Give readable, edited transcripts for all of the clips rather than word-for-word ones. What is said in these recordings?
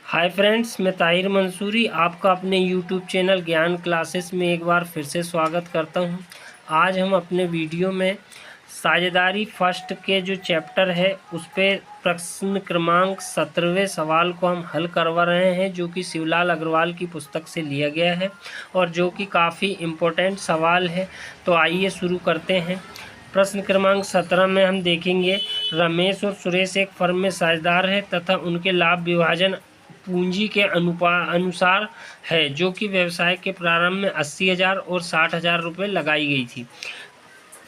Hi friends, मैं ताहिर मंसूरी आपका अपने यूट्यूब चैनल ज्ञान क्लासेस में एक बार फिर से स्वागत करता हूं। आज हम अपने वीडियो में साझेदारी फर्स्ट के जो चैप्टर है उस पे प्रश्न क्रमांक 17वें सवाल को हम हल करवा रहे हैं, जो कि शिवलाल अग्रवाल की पुस्तक से लिया गया है और जो कि काफ़ी इम्पोर्टेंट सवाल है। तो आइए शुरू करते हैं। प्रश्न क्रमांक 17 में हम देखेंगे, रमेश और सुरेश एक फर्म में साझेदार है तथा उनके लाभ विभाजन पूंजी के अनुसार है, जो कि व्यवसाय के प्रारंभ में 80,000 और 60,000 रुपये लगाई गई थी।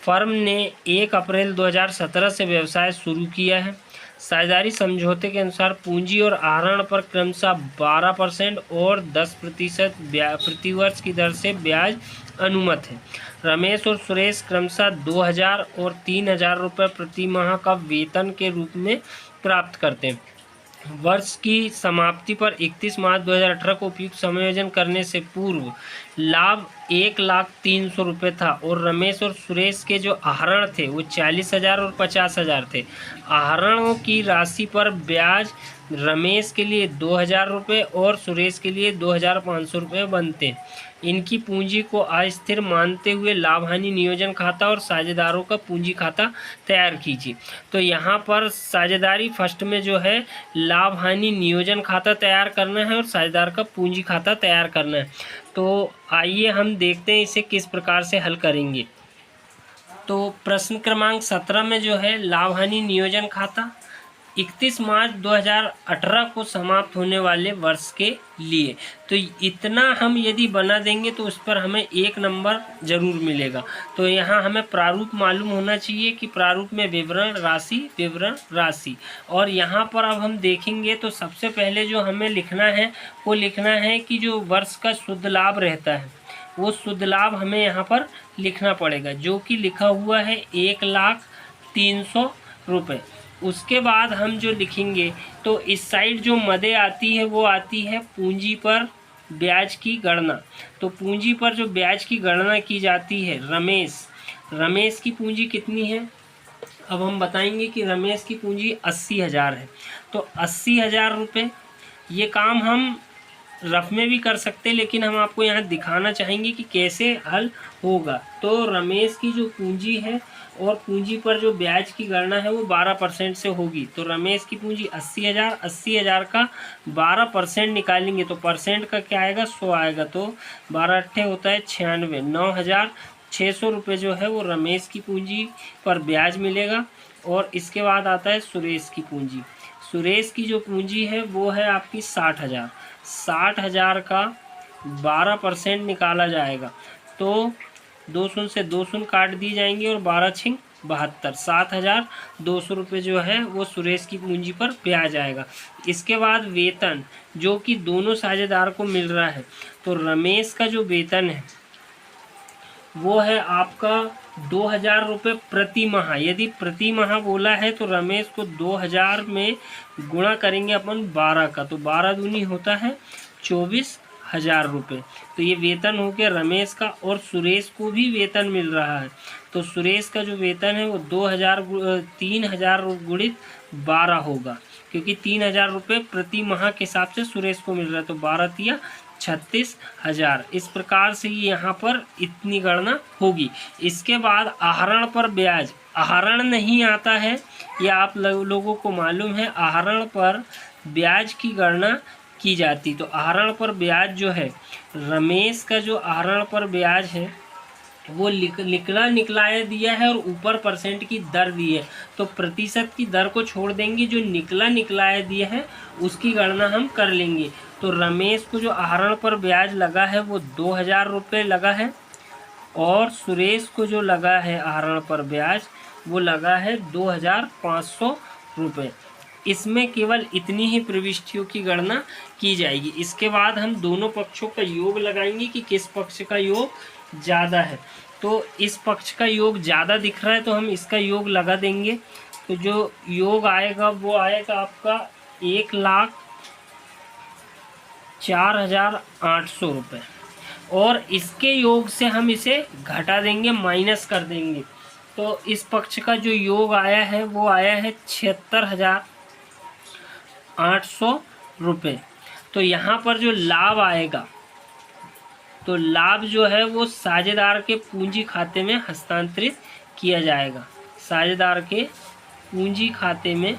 फर्म ने 1 अप्रैल 2017 से व्यवसाय शुरू किया है। साझेदारी समझौते के अनुसार पूंजी और आहरण पर क्रमशः 12% और 10% प्रतिवर्ष की दर से ब्याज अनुमत है। रमेश और सुरेश क्रमशः 2,000 और 3,000 रुपये प्रति माह का वेतन के रूप में प्राप्त करते हैं। वर्ष की समाप्ति पर 31 मार्च 2018 को उपयुक्त समायोजन करने से पूर्व लाभ 1,03,000 रुपये था और रमेश और सुरेश के जो आहरण थे वो 40,000 और 50,000 थे। आहरणों की राशि पर ब्याज रमेश के लिए 2,000 रुपये और सुरेश के लिए 2,500 रुपये बनते हैं। इनकी पूंजी को अस्थिर मानते हुए लाभ हानि नियोजन खाता और साझेदारों का पूंजी खाता तैयार कीजिए। तो यहाँ पर साझेदारी फर्स्ट में जो है लाभ हानि नियोजन खाता तैयार करना है और साझेदार का पूंजी खाता तैयार करना है। तो आइए हम देखते हैं इसे किस प्रकार से हल करेंगे। तो प्रश्न क्रमांक 17 में जो है लाभ हानि नियोजन खाता 31 मार्च 2018 को समाप्त होने वाले वर्ष के लिए, तो इतना हम यदि बना देंगे तो उस पर हमें 1 नंबर ज़रूर मिलेगा। तो यहाँ हमें प्रारूप मालूम होना चाहिए कि प्रारूप में विवरण राशि और यहाँ पर अब हम देखेंगे तो सबसे पहले जो हमें लिखना है वो लिखना है कि जो वर्ष का शुद्ध लाभ रहता है वो शुद्ध लाभ हमें यहाँ पर लिखना पड़ेगा, जो कि लिखा हुआ है 1,03,000 रुपये। उसके बाद हम जो लिखेंगे तो इस साइड जो मदे आती है वो आती है पूंजी पर ब्याज की गणना। तो पूंजी पर जो ब्याज की गणना की जाती है, रमेश की पूंजी कितनी है, अब हम बताएंगे कि रमेश की पूंजी 80,000 है। तो 80,000 रुपये, ये काम हम रफ में भी कर सकते हैं लेकिन हम आपको यहाँ दिखाना चाहेंगे कि कैसे हल होगा। तो रमेश की जो पूंजी है और पूंजी पर जो ब्याज की गणना है वो 12% से होगी। तो रमेश की पूंजी 80,000 का 12% निकालेंगे तो परसेंट का क्या आएगा, 100 आएगा। तो 12 अट्ठे होता है 96, 9,600 रुपये जो है वो रमेश की पूंजी पर ब्याज मिलेगा। और इसके बाद आता है सुरेश की पूंजी। सुरेश की जो पूंजी है वो है आपकी 60,000 का 12% निकाला जाएगा। तो 2 शून्य से 2 शून्य काट दी जाएंगी और 12 छिंग 72, 7,200 रुपये जो है वो सुरेश की पूंजी पर ब्याज आएगा। इसके बाद वेतन जो कि दोनों साझेदार को मिल रहा है, तो रमेश का जो वेतन है वो है आपका 2,000 रुपये प्रति माह। यदि प्रति माह बोला है तो रमेश को 2,000 में गुणा करेंगे अपन 12 का, तो 12 दूनी होता है 24,000 रुपये। तो ये वेतन हो गया रमेश का। और सुरेश को भी वेतन मिल रहा है, तो सुरेश का जो वेतन है वो 3,000 गुणित 12 होगा, क्योंकि 3,000 रुपये प्रति माह के हिसाब से सुरेश को मिल रहा है। तो 12 तिया 36,000। इस प्रकार से यहाँ पर इतनी गणना होगी। इसके बाद आहरण पर ब्याज, आहरण नहीं आता है, यह आप लोगों को मालूम है, आहरण पर ब्याज की गणना की जाती। तो आहरण पर ब्याज जो है, रमेश का जो आहरण पर ब्याज है वो निकलाया दिया है और ऊपर परसेंट की दर दी है। तो प्रतिशत की दर को छोड़ देंगे, जो निकलाया दिया है उसकी गणना हम कर लेंगे। तो रमेश को जो आहरण पर ब्याज लगा है वो 2,000 रुपये लगा है और सुरेश को जो लगा है आहरण पर ब्याज वो लगा है 2,500 रुपये। इसमें केवल इतनी ही प्रविष्टियों की गणना की जाएगी। इसके बाद हम दोनों पक्षों का योग लगाएंगे कि किस पक्ष का योग ज़्यादा है। तो इस पक्ष का योग ज़्यादा दिख रहा है तो हम इसका योग लगा देंगे। तो जो योग आएगा वो आएगा आपका 1,04,800 रुपये और इसके योग से हम इसे घटा देंगे, माइनस कर देंगे। तो इस पक्ष का जो योग आया है वो आया है 76,800 रुपये। तो यहाँ पर जो लाभ आएगा, तो लाभ जो है वो साझेदार के पूंजी खाते में हस्तांतरित किया जाएगा। साझेदार के पूंजी खाते में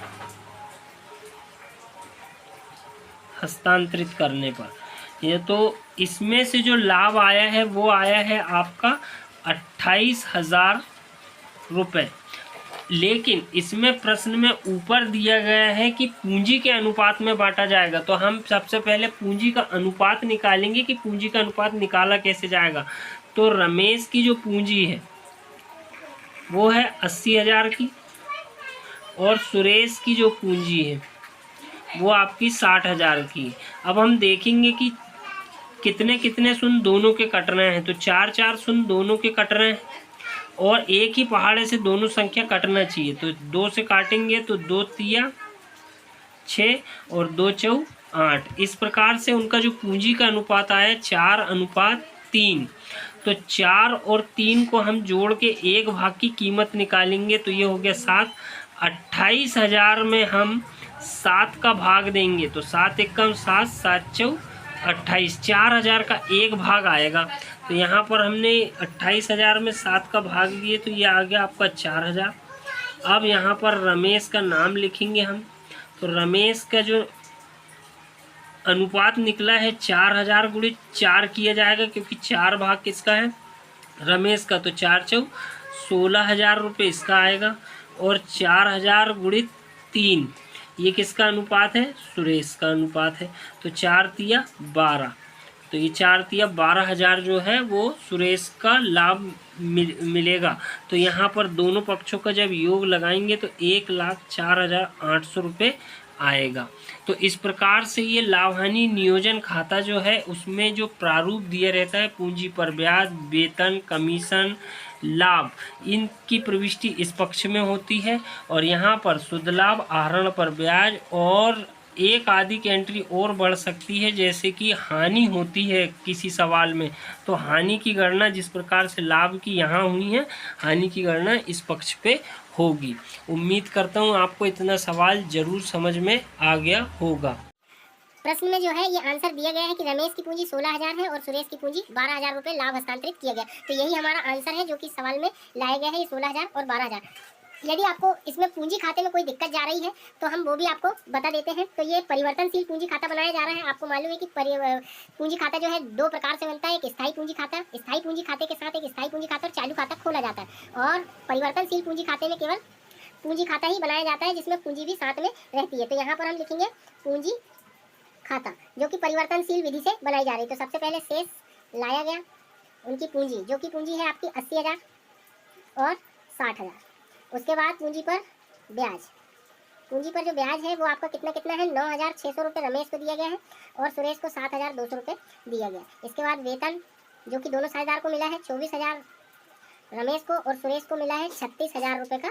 हस्तांतरित करने पर ये तो इसमें से जो लाभ आया है वो आया है आपका 28,000 रुपये। लेकिन इसमें प्रश्न में ऊपर दिया गया है कि पूंजी के अनुपात में बांटा जाएगा। तो हम सबसे पहले पूंजी का अनुपात निकालेंगे कि पूंजी का अनुपात निकाला कैसे जाएगा। तो रमेश की जो पूंजी है वो है 80,000 की, और सुरेश की जो पूंजी है वो आपकी 60,000 की। अब हम देखेंगे कि कितने कितने शून्य दोनों के कट रहे हैं। तो 4 शून्य दोनों के कट रहे हैं, और एक ही पहाड़े से दोनों संख्या कटना चाहिए। तो 2 से काटेंगे तो 2 तिया 6 और 2 चौ 8। इस प्रकार से उनका जो पूंजी का अनुपात आया 4:3। तो 4 और 3 को हम जोड़ के 1 भाग की कीमत निकालेंगे तो ये हो गया 7। 28,000 में हम 7 का भाग देंगे तो 7 एकम 7, 7 चौ 28। 4,000 का 1 भाग आएगा। तो यहाँ पर हमने 28,000 में 7 का भाग दिए तो ये आ गया आपका 4,000। अब यहाँ पर रमेश का नाम लिखेंगे हम। तो रमेश का जो अनुपात निकला है 4,000 गुणित 4 किया जाएगा, क्योंकि 4 भाग किसका है, रमेश का। तो 4 चौ 16,000 रुपये इसका आएगा, और 4,000 गुणित 3 ये किसका अनुपात है, सुरेश का अनुपात है। तो 4 तिया 12। तो ये 4 तिया 12,000 जो है वो सुरेश का लाभ मिलेगा। तो यहाँ पर दोनों पक्षों का जब योग लगाएंगे तो 1,04,800 रुपये आएगा। तो इस प्रकार से ये लाभ हानि नियोजन खाता जो है उसमें जो प्रारूप दिया रहता है, पूंजी पर ब्याज, वेतन, कमीशन, लाभ, इनकी प्रविष्टि इस पक्ष में होती है। और यहाँ पर शुद्ध लाभ, आहरण पर ब्याज और एक आदि की एंट्री और बढ़ सकती है, जैसे कि हानि होती है किसी सवाल में तो हानि की गणना जिस प्रकार से लाभ की यहाँ हुई है, हानि की गणना इस पक्ष पे होगी। उम्मीद करता हूँ आपको इतना सवाल जरूर समझ में आ गया होगा। प्रश्न में जो है ये आंसर दिया गया है कि रमेश की पूंजी 16,000 है और सुरेश की पूंजी 12,000 रुपये लाभ हस्तांतरित किया गया। तो यही हमारा आंसर है जो कि सवाल में लाया गया है, ये 16,000 और 12,000। यदि आपको इसमें पूंजी खाते में कोई दिक्कत जा रही है तो हम वो भी आपको बता देते हैं। तो ये परिवर्तनशील पूंजी खाता बनाया जा रहा है। आपको मालूम है कि पूंजी खाता जो है 2 प्रकार से बनता है, एक स्थायी पूंजी खाता। स्थायी पूंजी खाते के साथ एक स्थायी पूंजी खाता और चालू खाता खोला जाता है। और परिवर्तनशील पूंजी खाते में केवल पूंजी खाता ही बनाया जाता है जिसमें पूंजी भी साथ में रहती है। तो यहाँ पर हम लिखेंगे पूंजी खाता जो कि परिवर्तनशील विधि से बनाई जा रही है। तो सबसे पहले शेष लाया गया, उनकी पूंजी जो कि पूंजी है आपकी 80,000 और 60,000। उसके बाद पूंजी पर ब्याज, पूंजी पर जो ब्याज है वो आपका कितना कितना है, 9,600 रुपये रमेश को दिया गया है और सुरेश को 7,200 रुपये दिया गया। इसके बाद वेतन जो कि दोनों साझेदार को मिला है 24,000 रमेश को और सुरेश को मिला है 36,000 रुपये का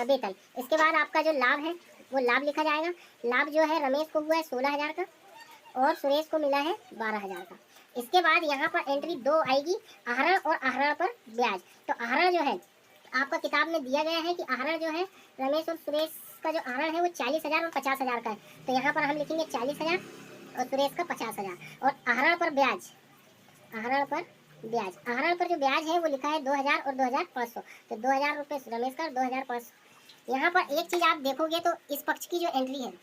वेतन। इसके बाद आपका जो लाभ है वो लाभ लिखा जाएगा। लाभ जो है रमेश को हुआ है 16,000 का और सुरेश को मिला है 12,000 का। इसके बाद यहाँ पर एंट्री 2 आएगी, आहरण और आहरण पर ब्याज। तो आहरण जो है आपका किताब में दिया गया है कि आहरण जो है रमेश और सुरेश का जो आहरण है वो 40,000 और 50,000 का है। तो यहाँ पर हम लिखेंगे 40,000 और सुरेश का 50,000। और आहरण पर ब्याज, आहरण पर ब्याज, आहरण पर जो ब्याज है वो लिखा है 2,000 और 2,500। तो 2,000 रुपये रमेश का और 2,500। यहाँ पर एक चीज़ आप देखोगे तो इस पक्ष की जो एंट्री है,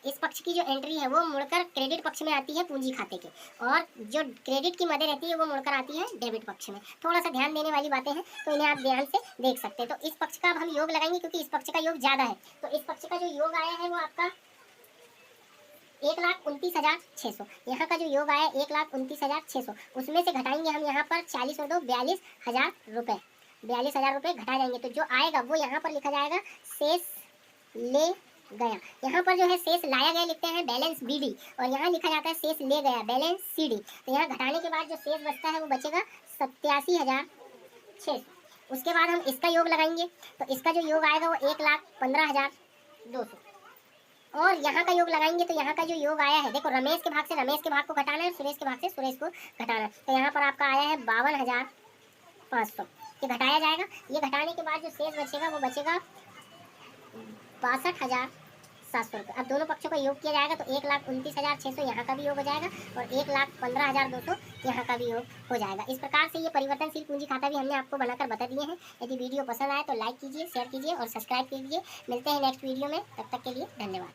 इस पक्ष की जो एंट्री है वो मुड़कर क्रेडिट पक्ष में आती है पूंजी खाते के, और जो क्रेडिट की मदद रहती है वो मुड़कर आती है डेबिट पक्ष में। थोड़ा सा ध्यान देने वाली बातें हैं तो इन्हें आप ध्यान से देख सकते हैं। तो इस पक्ष का अब हम योग लगाएंगे क्योंकि इस पक्ष का योग ज़्यादा है। तो इस पक्ष का जो योग आया है वो आपका 1,29,600। यहाँ का जो योग आया 1,29,600, उसमें से घटाएंगे हम यहाँ पर 40 और 2 42,000 रुपये, 42,000 रुपये घटाए जाएंगे। तो जो आएगा वो यहाँ पर लिखा जाएगा शेष ले गया। यहाँ पर जो है शेष लाया गया लिखते हैं बैलेंस बीडी, और यहाँ लिखा जाता है शेष ले गया बैलेंस सीडी। तो यहाँ घटाने के बाद जो शेष बचता है वो बचेगा 87,600। उसके बाद हम इसका योग लगाएंगे तो इसका जो योग आएगा वो 1,15,200। और यहाँ का योग लगाएंगे तो यहाँ का जो योग आया है, देखो रमेश के भाग से रमेश के भाग को घटाना है, सुरेश के भाग से सुरेश को घटाना है। तो यहाँ पर आपका आया है 52,500। ये घटाया जाएगा। ये घटाने के बाद जो शेष बचेगा वो बचेगा 62,700। 700 रुपये। अब दोनों पक्षों का योग किया जाएगा तो 1,29,600 यहाँ का भी योग हो जाएगा और 1,15,200 यहाँ का भी योग हो जाएगा। इस प्रकार से ये परिवर्तनशील पूंजी खाता भी हमने आपको बनाकर बता दिए हैं। यदि वीडियो पसंद आए तो लाइक कीजिए, शेयर कीजिए और सब्सक्राइब कीजिए। मिलते हैं नेक्स्ट वीडियो में, तब तक के लिए धन्यवाद।